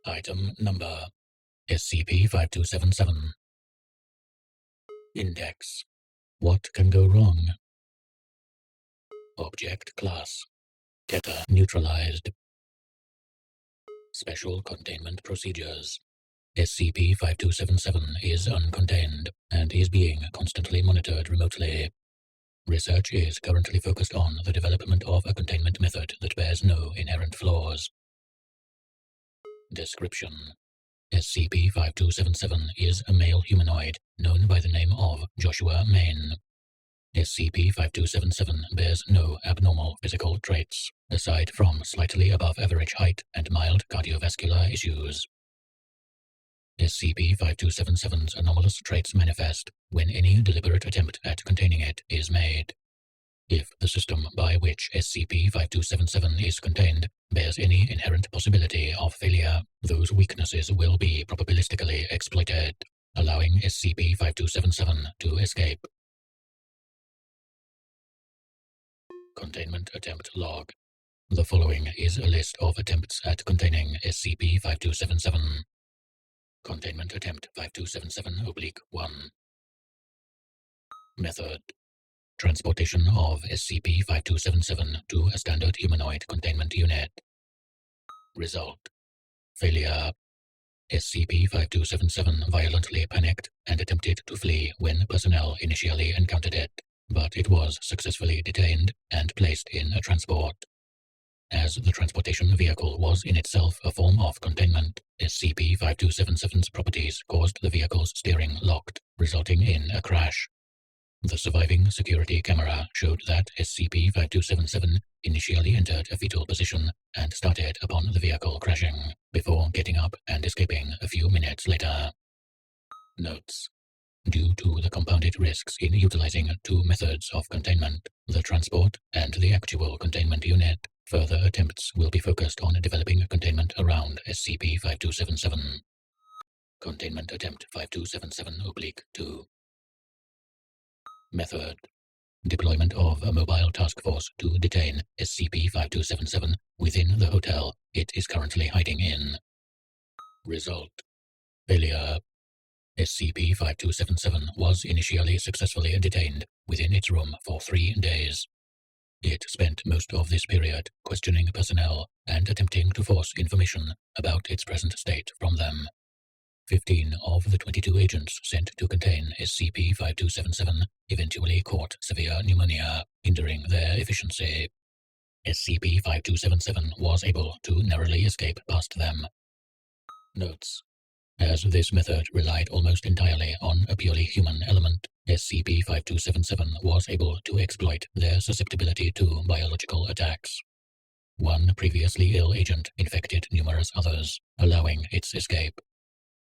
Item Number SCP-5277. Index. What can go wrong? Object Class Getter Neutralized. Special Containment Procedures. SCP-5277 is uncontained and is being constantly monitored remotely. Research is currently focused on the development of a containment method that bears no inherent flaws. Description: SCP-5277 is a male humanoid known by the name of Joshua Main. SCP-5277 bears no abnormal physical traits, aside from slightly above average height and mild cardiovascular issues. SCP-5277's anomalous traits manifest when any deliberate attempt at containing it is made. If the system by which SCP-5277 is contained bears any inherent possibility of failure, those weaknesses will be probabilistically exploited, allowing SCP-5277 to escape. Containment Attempt Log. The following is a list of attempts at containing SCP-5277. Containment Attempt 5277-1. Method: transportation of SCP-5277 to a standard humanoid containment unit. Result: failure. SCP-5277 violently panicked and attempted to flee when personnel initially encountered it, but it was successfully detained and placed in a transport. As the transportation vehicle was in itself a form of containment, SCP-5277's properties caused the vehicle's steering locked, resulting in a crash. The surviving security camera showed that SCP-5277 initially entered a fetal position and started upon the vehicle crashing, before getting up and escaping a few minutes later. Notes: due to the compounded risks in utilizing two methods of containment, the transport and the actual containment unit, further attempts will be focused on developing containment around SCP-5277. Containment Attempt 5277-2. Method: deployment of a mobile task force to detain SCP-5277 within the hotel it is currently hiding in. Result: failure. SCP-5277 was initially successfully detained within its room for 3 days. It spent most of this period questioning personnel and attempting to force information about its present state from them. 15 of the 22 agents sent to contain SCP-5277 eventually caught severe pneumonia, hindering their efficiency. SCP-5277 was able to narrowly escape past them. Notes: as this method relied almost entirely on a purely human element, SCP-5277 was able to exploit their susceptibility to biological attacks. One previously ill agent infected numerous others, allowing its escape.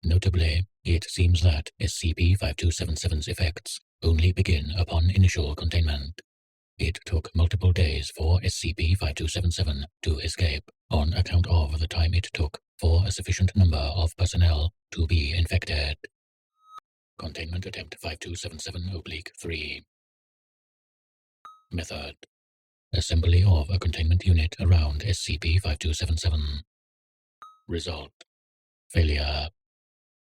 Notably, it seems that SCP-5277's effects only begin upon initial containment. It took multiple days for SCP-5277 to escape, on account of the time it took for a sufficient number of personnel to be infected. Containment Attempt 5277-3. Method: assembly of a containment unit around SCP-5277. Result: failure.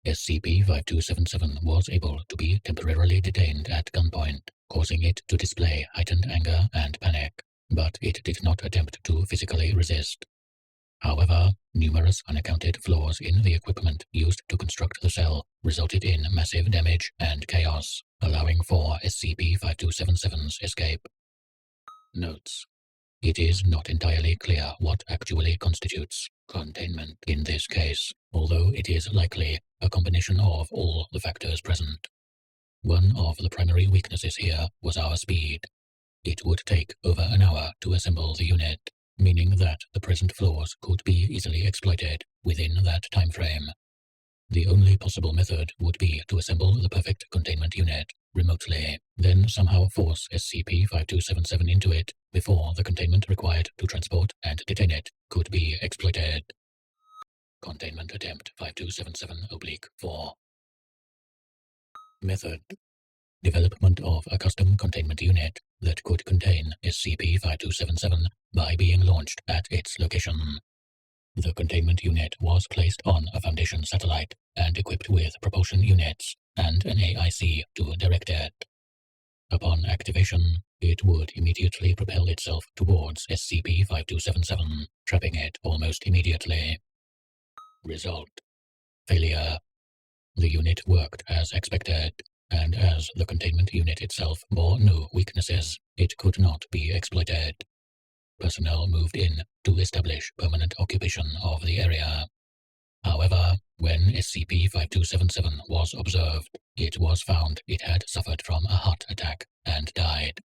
SCP-5277 was able to be temporarily detained at gunpoint, causing it to display heightened anger and panic, but it did not attempt to physically resist. However, numerous unaccounted flaws in the equipment used to construct the cell resulted in massive damage and chaos, allowing for SCP-5277's escape. Notes: it is not entirely clear what actually constitutes containment in this case, although it is likely a combination of all the factors present. One of the primary weaknesses here was our speed. It would take over an hour to assemble the unit, meaning that the present flaws could be easily exploited within that time frame. The only possible method would be to assemble the perfect containment unit remotely, then somehow force SCP-5277 into it before the containment required to transport and detain it could be exploited. Containment Attempt 5277-4. Method: development of a custom containment unit that could contain SCP-5277 by being launched at its location. The containment unit was placed on a Foundation satellite and equipped with propulsion units and an AIC to direct it. Upon activation, it would immediately propel itself towards SCP-5277, trapping it almost immediately. Result: failure. The unit worked as expected, and as the containment unit itself bore no weaknesses, it could not be exploited. Personnel moved in to establish permanent occupation of the area. However, when SCP-5277 was observed, it was found it had suffered from a heart attack and died.